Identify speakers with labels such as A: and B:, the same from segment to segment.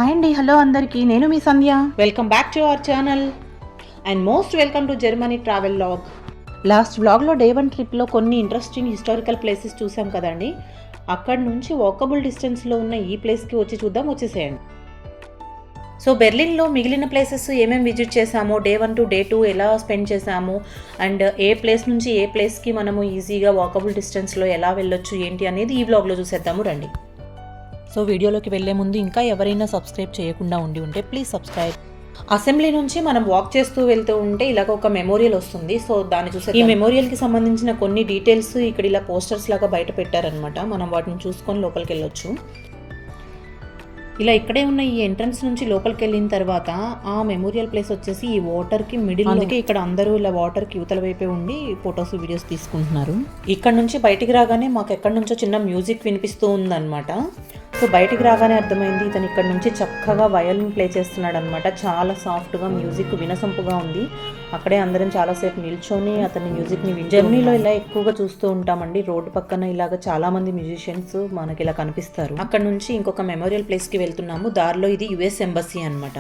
A: Hi అండి, hello అందరికీ. నేను మీ Sandhya.
B: Welcome back to our channel and most welcome to Germany travel vlog. Last వ్లాగ్లో డే 1 ట్రిప్లో కొన్ని ఇంట్రెస్టింగ్ హిస్టారికల్ ప్లేసెస్ చూసాం కదండి. అక్కడ నుంచి వాకబుల్ డిస్టెన్స్లో ఉన్న ఈ ప్లేస్కి వచ్చేసేయండి. సో బెర్లిన్లో మిగిలిన ప్లేసెస్ ఏమేమి విజిట్ చేసామో, డే 1 టు డే 2 ఎలా స్పెండ్ చేసాము, అండ్ ఏ ప్లేస్ నుంచి ఏ ప్లేస్కి మనము ఈజీగా వాకబుల్ డిస్టెన్స్లో ఎలా వెళ్ళొచ్చు ఏంటి అనేది ఈ వ్లాగ్లో చూసేద్దాము రండి. సో వీడియోలోకి వెళ్ళే ముందు ఇంకా ఎవరైనా సబ్స్క్రైబ్ చేయకుండా ఉంటే ప్లీజ్ సబ్స్క్రైబ్. అసెంబ్లీ నుంచి మనం వాక్ చేస్తూ వెళ్తూ ఉంటే ఇలాగ ఒక మెమోరియల్ వస్తుంది. సో దాన్ని చూసే ఈ మెమోరియల్కి సంబంధించిన కొన్ని డీటెయిల్స్ ఇక్కడ ఇలా పోస్టర్స్ లాగా బయట పెట్టారనమాట. మనం వాటిని చూసుకొని లోపలికి వెళ్ళొచ్చు. ఇలా ఇక్కడే ఉన్న ఈ ఎంట్రన్స్ నుంచి లోపలికి వెళ్ళిన తర్వాత ఆ మెమోరియల్ ప్లేస్ వచ్చేసి ఈ వాటర్కి మిడిల్. అందుకే ఇక్కడ అందరూ ఇలా వాటర్కి యువతల వైపే ఉండి ఫొటోస్ వీడియోస్ తీసుకుంటున్నారు. ఇక్కడ నుంచి బయటికి రాగానే మాకు ఎక్కడి నుంచో చిన్న మ్యూజిక్ వినిపిస్తూ ఉందన్నమాట. సో బయటికి రాగానే అర్థమైంది ఇతను ఇక్కడ నుంచి చక్కగా వయలిన్ ప్లే చేస్తున్నాడు అనమాట. చాలా సాఫ్ట్గా మ్యూజిక్ వినసొంపుగా ఉంది. అక్కడే అందరం చాలాసేపు నిల్చొని అతని మ్యూజిక్ని జర్నీలో ఇలా ఎక్కువగా చూస్తూ ఉంటామండి. రోడ్డు పక్కన ఇలాగ చాలామంది మ్యూజిషియన్స్ మనకి ఇలా కనిపిస్తారు. అక్కడ నుంచి ఇంకొక మెమోరియల్ ప్లేస్కి వెళ్తున్నాము. దారిలో ఇది యుఎస్ ఎంబసీ అనమాట.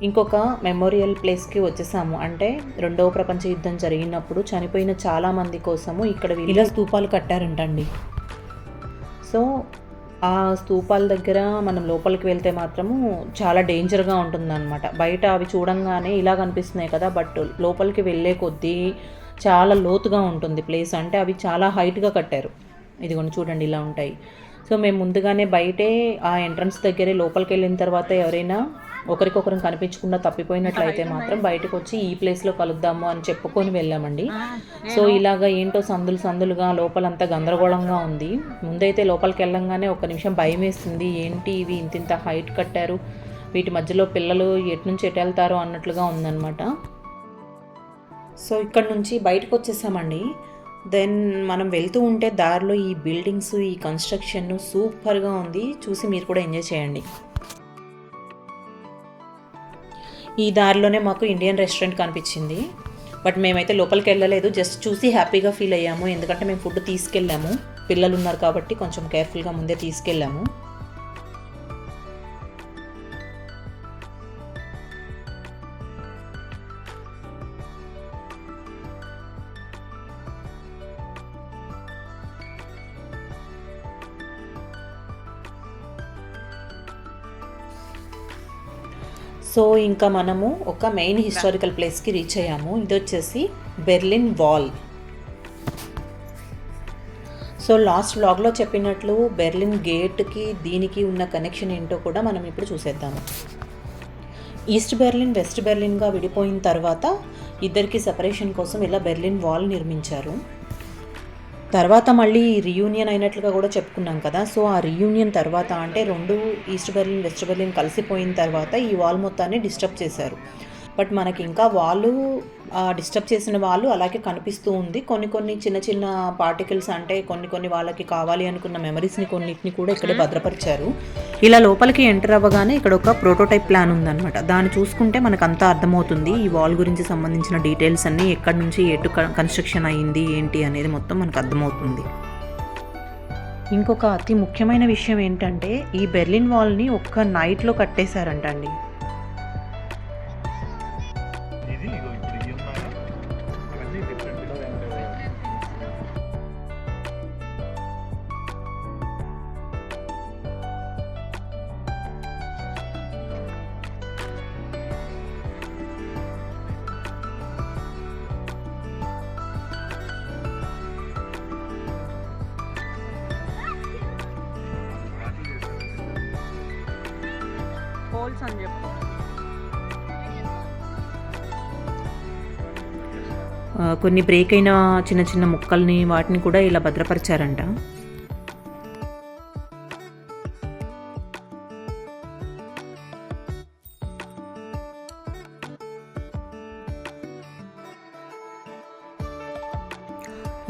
B: ఇంకొక మెమోరియల్ ప్లేస్కి వచ్చేసాము. అంటే 2వ ప్రపంచ యుద్ధం జరిగినప్పుడు చనిపోయిన చాలామంది కోసము ఇక్కడ ఇలా స్తూపాలు కట్టారంటండి. సో ఆ స్తూపాల దగ్గర మనం లోపలికి వెళ్తే మాత్రము చాలా డేంజర్గా ఉంటుందన్నమాట. బయట అవి చూడంగానే ఇలా కనిపిస్తున్నాయి కదా, బట్ లోపలికి వెళ్ళే కొద్దీ చాలా లోతుగా ఉంటుంది ప్లేస్. అంటే అవి చాలా హైట్గా కట్టారు. ఇదిగోండి చూడండి ఇలా ఉంటాయి. సో మేము ముందుగానే బయటే ఆ ఎంట్రన్స్ దగ్గరే లోపలికి వెళ్ళిన తర్వాత ఎవరైనా ఒకరికొకరం కనిపించకుండా తప్పిపోయినట్లయితే మాత్రం బయటకు వచ్చి ఈ ప్లేస్లో కలుద్దాము అని చెప్పుకొని వెళ్ళామండి. సో ఇలాగ ఏంటో సందులుగా లోపలంతా గందరగోళంగా ఉంది. ముందైతే లోపలికి వెళ్ళంగానే ఒక నిమిషం భయం వేస్తుంది. ఏంటి ఇవి ఇంత హైట్ కట్టారు, వీటి మధ్యలో పిల్లలు ఎటు నుంచి ఎటు వెళ్తారో అన్నట్లుగా ఉందన్నమాట. సో ఇక్కడ నుంచి బయటకు వచ్చేసామండి. దెన్ మనం వెళ్తూ ఉంటే దారిలో ఈ బిల్డింగ్స్, ఈ కన్స్ట్రక్షన్ సూపర్గా ఉంది. చూసి మీరు కూడా ఎంజాయ్ చేయండి. ఈ దారిలోనే మాకు ఇండియన్ రెస్టారెంట్ కనిపించింది. బట్ మేమైతే లోపలికి వెళ్ళలేదు, జస్ట్ చూసి హ్యాపీగా ఫీల్ అయ్యాము. ఎందుకంటే మేము ఫుడ్ తీసుకెళ్ళాము, పిల్లలు ఉన్నారు కాబట్టి కొంచెం కేర్ఫుల్గా ముందే తీసుకెళ్ళాము. సో ఇంకా మనము ఒక మెయిన్ హిస్టారికల్ ప్లేస్కి రీచ్ అయ్యాము. ఇది వచ్చేసి బెర్లిన్ వాల్. సో లాస్ట్ వ్లాగ్లో చెప్పినట్లు బెర్లిన్ గేట్కి దీనికి ఉన్న కనెక్షన్ ఏంటో కూడా మనం ఇప్పుడు చూసేద్దాము. ఈస్ట్ బెర్లిన్, వెస్ట్ బెర్లిన్గా విడిపోయిన తర్వాత ఇద్దరికి సెపరేషన్ కోసం ఇలా బెర్లిన్ వాల్ నిర్మించారు. తర్వాత మళ్ళీ రీయూనియన్ అయినట్లుగా కూడా చెప్పుకున్నాం కదా. సో ఆ రీయూనియన్ తర్వాత అంటే 2 ఈస్ట్ బెర్లిన్, వెస్ట్ బెర్లిన్ కలిసిపోయిన తర్వాత ఈ వాల్ మొత్తాన్ని డిస్టర్బ్ చేశారు. బట్ మనకి ఇంకా వాళ్ళు డిస్టర్బ్ చేసిన వాళ్ళు అలాగే కనిపిస్తూ ఉంది. కొన్ని చిన్న పార్టికల్స్, అంటే కొన్ని వాళ్ళకి కావాలి అనుకున్న మెమరీస్ని కొన్నిటిని కూడా ఇక్కడే భద్రపరిచారు. ఇలా లోపలికి ఎంటర్ అవ్వగానే ఇక్కడ ఒక ప్రోటోటైప్ ప్లాన్ ఉందన్నమాట. దాన్ని చూసుకుంటే మనకు అంతా అర్థమవుతుంది. ఈ వాల్ గురించి సంబంధించిన డీటెయిల్స్ అన్నీ ఎక్కడి నుంచి ఎటు కన్స్ట్రక్షన్ అయ్యింది ఏంటి అనేది మొత్తం మనకు అర్థమవుతుంది. ఇంకొక అతి ముఖ్యమైన విషయం ఏంటంటే ఈ బెర్లిన్ వాల్ని ఒక్క నైట్లో కట్టేశారంట అండి. కొన్ని బ్రేక్ అయిన చిన్న ముక్కల్ని వాటిని కూడా ఇలా భద్రపరిచారంట.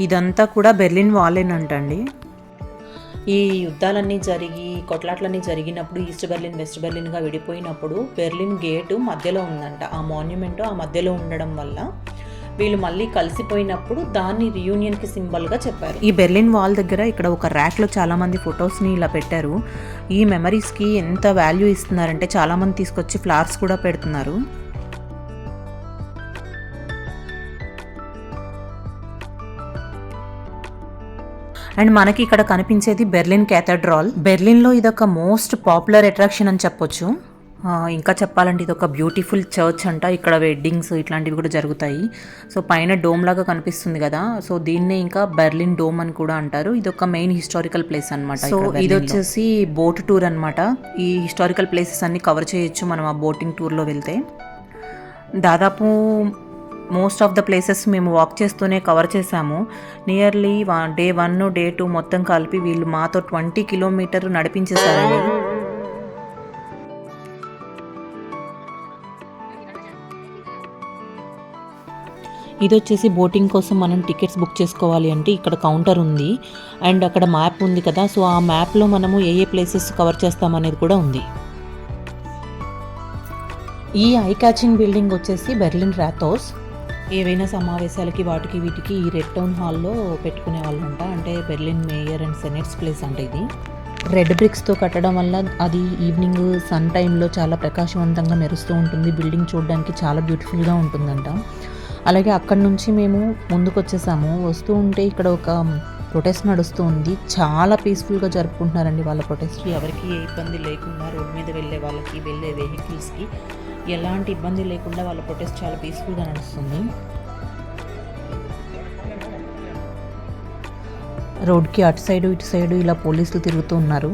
B: ఇదంతా కూడా బెర్లిన్ వాలేనంటండి. ఈ యుద్ధాలన్నీ జరిగి కొట్లాట్లన్నీ జరిగినప్పుడు ఈస్ట్ బెర్లిన్, వెస్ట్ బెర్లిన్గా విడిపోయినప్పుడు బెర్లిన్ గేటు మధ్యలో ఉందంట. ఆ మాన్యుమెంట్ ఆ మధ్యలో ఉండడం వల్ల వీళ్ళు మళ్ళీ కలిసిపోయినప్పుడు దాన్ని రీయూనియన్కి సింబల్గా చెప్పారు. ఈ బెర్లిన్ వాల్ దగ్గర ఇక్కడ ఒక ర్యాక్లో చాలామంది ఫొటోస్ని ఇలా పెట్టారు. ఈ మెమరీస్కి ఎంత వాల్యూ ఇస్తున్నారంటే చాలామంది తీసుకొచ్చి ఫ్లవర్స్ కూడా పెడుతున్నారు. అండ్ మనకి ఇక్కడ కనిపించేది బెర్లిన్ క్యాథడ్రాల్. బెర్లిన్లో ఇదొక మోస్ట్ పాపులర్ అట్రాక్షన్ అని చెప్పొచ్చు. ఇంకా చెప్పాలంటే ఇది ఒక బ్యూటిఫుల్ చర్చ్ అంట. ఇక్కడ వెడ్డింగ్స్ ఇట్లాంటివి కూడా జరుగుతాయి. సో పైన డోమ్ లాగా కనిపిస్తుంది కదా, సో దీన్నే ఇంకా బెర్లిన్ డోమ్ అని కూడా అంటారు. ఇది ఒక మెయిన్ హిస్టారికల్ ప్లేస్ అనమాట. సో ఇది వచ్చేసి బోట్ టూర్ అనమాట. ఈ హిస్టారికల్ ప్లేసెస్ అన్ని కవర్ చేయొచ్చు మనం ఆ బోటింగ్ టూర్లో వెళ్తే. దాదాపు మోస్ట్ ఆఫ్ ద ప్లేసెస్ మేము వాక్ చేస్తూనే కవర్ చేసాము. నియర్లీ డే 1 డే 2 మొత్తం కలిపి వీళ్ళు మాతో 20 కిలోమీటర్ నడిపించేశారండి. ఇది వచ్చేసి బోటింగ్ కోసం మనం టికెట్స్ బుక్ చేసుకోవాలి అంటే ఇక్కడ కౌంటర్ ఉంది అండ్ అక్కడ మ్యాప్ ఉంది కదా, సో ఆ మ్యాప్లో మనము ఏ ప్లేసెస్ కవర్ చేస్తామనేది కూడా ఉంది. ఈ ఐ క్యాచింగ్ బిల్డింగ్ వచ్చేసి బెర్లిన్ రాథోస్. ఏవైనా సమావేశాలకి వాటికి వీటికి ఈ రెడ్ టౌన్ హాల్లో పెట్టుకునే వాళ్ళంట. అంటే బెర్లిన్ మేయర్ అండ్ సెనేట్స్ ప్లేస్ అంటే ఇది. రెడ్ బ్రిక్స్తో కట్టడం వల్ల అది ఈవినింగ్ సన్ టైంలో చాలా ప్రకాశవంతంగా మెరుస్తూ ఉంటుంది. బిల్డింగ్ చూడడానికి చాలా బ్యూటిఫుల్గా ఉంటుందంట. అలాగే అక్కడి నుంచి మేము ముందుకు వచ్చేసాము. వస్తూ ఉంటే ఇక్కడ ఒక ప్రొటెస్ట్ నడుస్తూ ఉంది. చాలా పీస్ఫుల్గా జరుపుకుంటున్నారండి వాళ్ళ ప్రొటెస్ట్. ఎవరికి ఏ ఇబ్బంది లేకుండా రోడ్ మీద వెళ్ళే వాళ్ళకి, వెళ్ళే వెహికల్స్కి ఎలాంటి ఇబ్బంది లేకుండా వాళ్ళ ప్రొటెస్ట్ చాలా పీస్ఫుల్గా నడుస్తుంది. రోడ్కి అటు సైడు ఇటు సైడు ఇలా పోలీసులు తిరుగుతూ ఉన్నారు.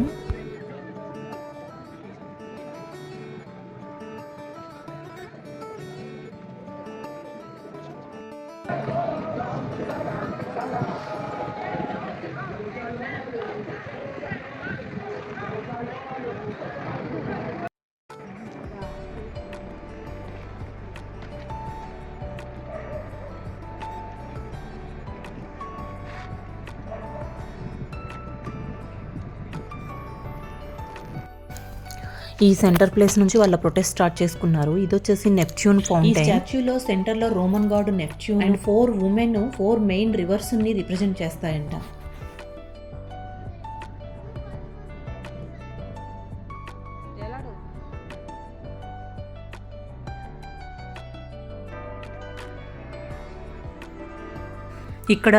B: ఈ సెంటర్ ప్లేస్ నుంచి వాళ్ళ ప్రొటెస్ట్ స్టార్ట్ చేసుకున్నారు. ఇది వచ్చేసి నెప్ట్యూన్ ఫౌంటైన్. ఈ స్టాచ్యూలో సెంటర్లో Roman God Neptune and 4 women 4 main reverse ని రిప్రజెంట్ చేస్తాయంట. ఇక్కడ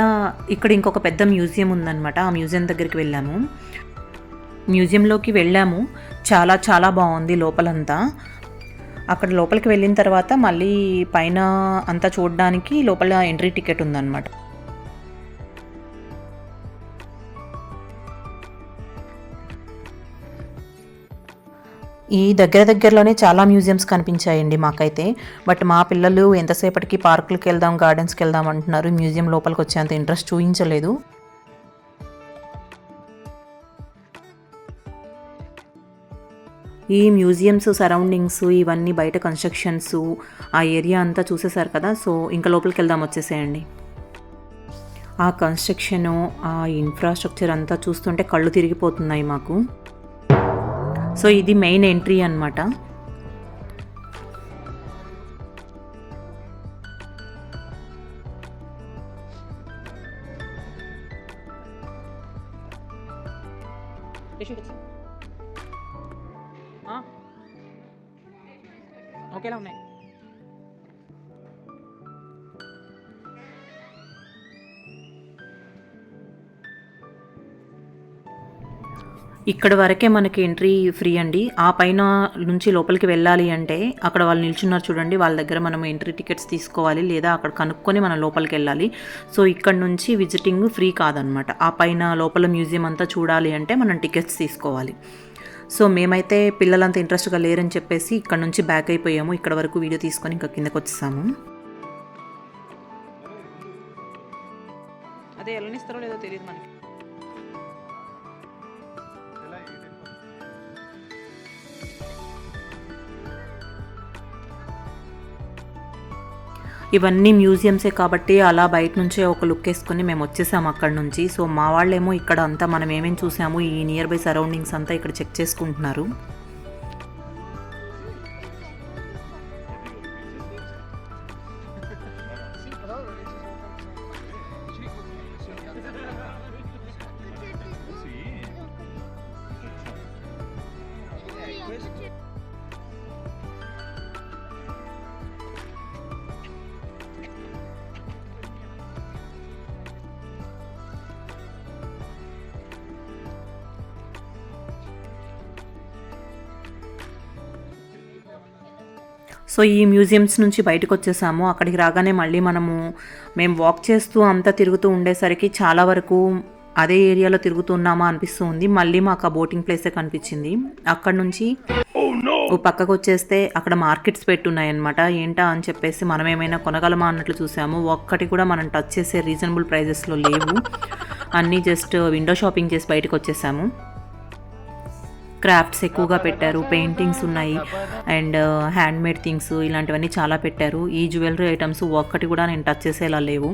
B: ఇంకొక పెద్ద మ్యూజియం ఉందన్నమాట. ఆ మ్యూజియం దగ్గరికి వెళ్ళాము. మ్యూజియంలోకి వెళ్ళాము. చాలా చాలా బాగుంది లోపలంతా. అక్కడ లోపలికి వెళ్ళిన తర్వాత మళ్ళీ పైన అంతా చూడడానికి లోపల ఎంట్రీ టికెట్ ఉందన్నమాట. ఈ దగ్గరలోనే చాలా మ్యూజియంస్ కనిపించాయండి మాకైతే. బట్ మా పిల్లలు ఎంతసేపటికి పార్కులకి వెళ్దాం, గార్డెన్స్కి వెళ్దాం అంటున్నారు. మ్యూజియం లోపలికి వచ్చేంత ఇంట్రెస్ట్ చూపించలేదు. ఈ మ్యూజియంస్ సరౌండింగ్స్ ఇవన్నీ బయట కన్స్ట్రక్షన్స్ ఆ ఏరియా అంతా చూసేశారు కదా, సో ఇంకా లోపలికి వెళ్దాం వచ్చేసేయండి. ఆ కన్స్ట్రక్షను ఆ ఇన్ఫ్రాస్ట్రక్చర్ అంతా చూస్తుంటే కళ్ళు తిరిగిపోతున్నాయి మాకు. సో ఇది మెయిన్ ఎంట్రీ అన్నమాట. ఓకేలా ఉన్నాయి. ఇక్కడ వరకే మనకి ఎంట్రీ ఫ్రీ అండి. ఆ పైన నుంచి లోపలికి వెళ్ళాలి అంటే అక్కడ వాళ్ళు నిల్చున్నారు చూడండి, వాళ్ళ దగ్గర మనం ఎంట్రీ టికెట్స్ తీసుకోవాలి, లేదా అక్కడ కనుక్కొని మనం లోపలికి వెళ్ళాలి. సో ఇక్కడ నుంచి విజిటింగ్ ఫ్రీ కాదనమాట. ఆ పైన లోపల మ్యూజియం అంతా చూడాలి అంటే మనం టికెట్స్ తీసుకోవాలి. సో మేమైతే పిల్లలంతా ఇంట్రెస్ట్గా లేరని చెప్పేసి ఇక్కడ నుంచి బ్యాక్ అయిపోయాము. ఇక్కడ వరకు వీడియో తీసుకొని ఇంకా కిందకు వచ్చేసాము. అదే వెళ్ళనిస్తారో లేదో తెలియదు మనకి. ఇవన్నీ మ్యూజియంసే కాబట్టి అలా బయట నుంచే ఒక లుక్ వేసుకుని మేము వచ్చేసాము అక్కడ నుంచి. సో మా వాళ్ళేమో ఇక్కడ అంతా మనం ఏమేమి చూసాము ఈ నియర్ బై సరౌండింగ్స్ అంతా ఇక్కడ చెక్ చేసుకుంటున్నారు. సో ఈ మ్యూజియంస్ నుంచి బయటకు వచ్చేసాము. అక్కడికి రాగానే మళ్ళీ మేము వాక్ చేస్తూ అంతా తిరుగుతూ ఉండేసరికి చాలా వరకు అదే ఏరియాలో తిరుగుతున్నామా అనిపిస్తుంది. మళ్ళీ మాకు ఆ బోటింగ్ ప్లేసే కనిపించింది. అక్కడ నుంచి పక్కకు వచ్చేస్తే అక్కడ మార్కెట్స్ పెట్టున్నాయన్నమాట. ఏంటా అని చెప్పేసి మనం ఏమైనా కొనగలమా అన్నట్లు చూసాము. ఒక్కటి కూడా మనం టచ్ చేసే రీజనబుల్ ప్రైజెస్లో లేవు. అన్నీ జస్ట్ విండో షాపింగ్ చేసి బయటకు వచ్చేసాము. క్రాఫ్ట్స్ ఎక్కువగా పెట్టారు, పెయింటింగ్స్ ఉన్నాయి అండ్ హ్యాండ్మేడ్ థింగ్స్ ఇలాంటివన్నీ చాలా పెట్టారు. ఈ జ్యువెలరీ ఐటమ్స్ ఒక్కటి కూడా నేను టచ్ చేసేలా లేవు.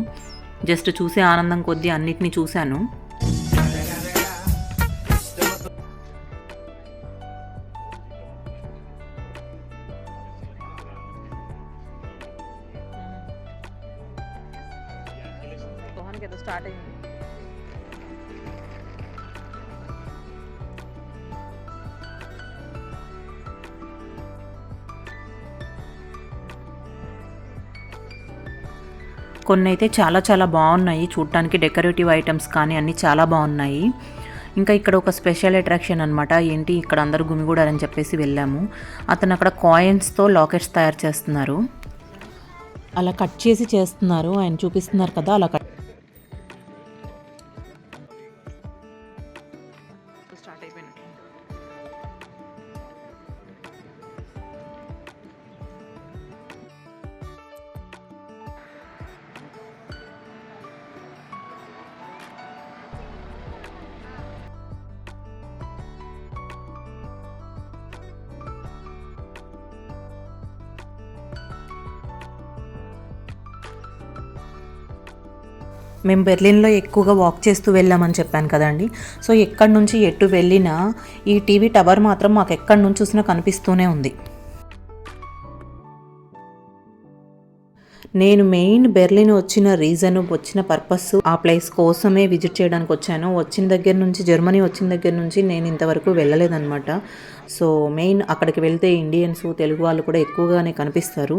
B: జస్ట్ చూసే ఆనందం కొద్దీ అన్నిటినీ చూశాను. స్టార్ట్ అయింది. కొన్ని అయితే చాలా చాలా బాగున్నాయి చూడటానికి. డెకరేటివ్ ఐటమ్స్ కానీ అన్నీ చాలా బాగున్నాయి. ఇంకా ఇక్కడ ఒక స్పెషల్ అట్రాక్షన్ అనమాట. ఏంటి ఇక్కడ అందరూ గుమిగూడారని చెప్పేసి వెళ్ళాము. అతను అక్కడ కాయిన్స్తో లాకెట్స్ తయారు చేస్తున్నారు. అలా కట్ చేసి చేస్తున్నారు. ఆయన చూపిస్తున్నారు కదా, అలా కట్ స్టార్ట్ అయిపోయినట్టు. మేము బెర్లిన్లో ఎక్కువగా వాక్ చేస్తూ వెళ్ళామని చెప్పాను కదండి. సో ఎక్కడి నుంచి ఎటు వెళ్ళినా ఈ టీవీ టవర్ మాత్రం మాకు ఎక్కడి నుంచి చూసినా కనిపిస్తూనే ఉంది. నేను మెయిన్ బెర్లిన్ వచ్చిన పర్పస్ ఆ ప్లేస్ కోసమే విజిట్ చేయడానికి వచ్చాను. జర్మనీ వచ్చిన దగ్గర నుంచి నేను ఇంతవరకు వెళ్ళలేదన్నమాట. సో మెయిన్ అక్కడికి వెళ్తే ఇండియన్స్, తెలుగు వాళ్ళు కూడా ఎక్కువగానే కనిపిస్తారు.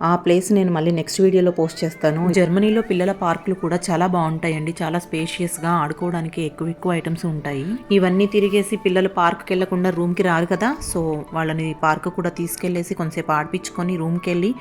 B: ఆ ప్లేస్ నేను మళ్ళీ నెక్స్ట్ వీడియోలో పోస్ట్ చేస్తాను. జర్మనీలో పిల్లల పార్కులు కూడా చాలా బాగుంటాయండి. చాలా స్పేషియస్గా ఆడుకోవడానికి ఎక్కువ ఐటమ్స్ ఉంటాయి. ఇవన్నీ తిరిగేసి పిల్లలు పార్క్కి వెళ్లకుండా రూమ్కి రారు కదా. సో వాళ్ళని పార్క్ కూడా తీసుకెళ్లేసి కొంతసేపు ఆడిపించుకొని రూమ్కి వెళ్ళి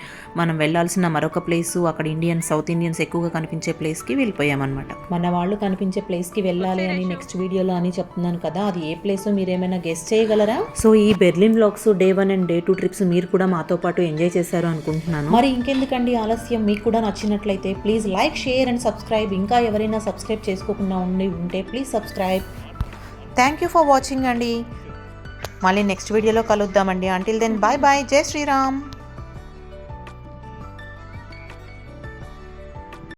B: మనం వెళ్ళాల్సిన మరొక ప్లేస్, అక్కడ సౌత్ ఇండియన్స్ ఎక్కువగా కనిపించే ప్లేస్కి వెళ్ళిపోయామన్నమాట. మన వాళ్ళు కనిపించే ప్లేస్కి వెళ్ళాలి అని నెక్స్ట్ వీడియోలో అని చెప్తున్నాను కదా, అది ఏ ప్లేస్ మీరేమైనా గెస్ట్ చేయగలరా? సో ఈ Berlin vlogs day 1 and day 2 trips మీరు కూడా మాతో పాటు ఎంజాయ్ చేశారు అనుకుంటున్నాను. మరి ఇంకెందుకండి ఆలస్యం, మీకు కూడా నచ్చినట్లయితే please like, share and subscribe. ఇంకా ఎవరైనా సబ్స్క్రైబ్ చేసుకోకుండా ఉంటే please subscribe. Thank you for watching అండి. మళ్ళీ నెక్స్ట్ వీడియోలో కలుద్దామండి. Until then bye bye. జై శ్రీరామ్.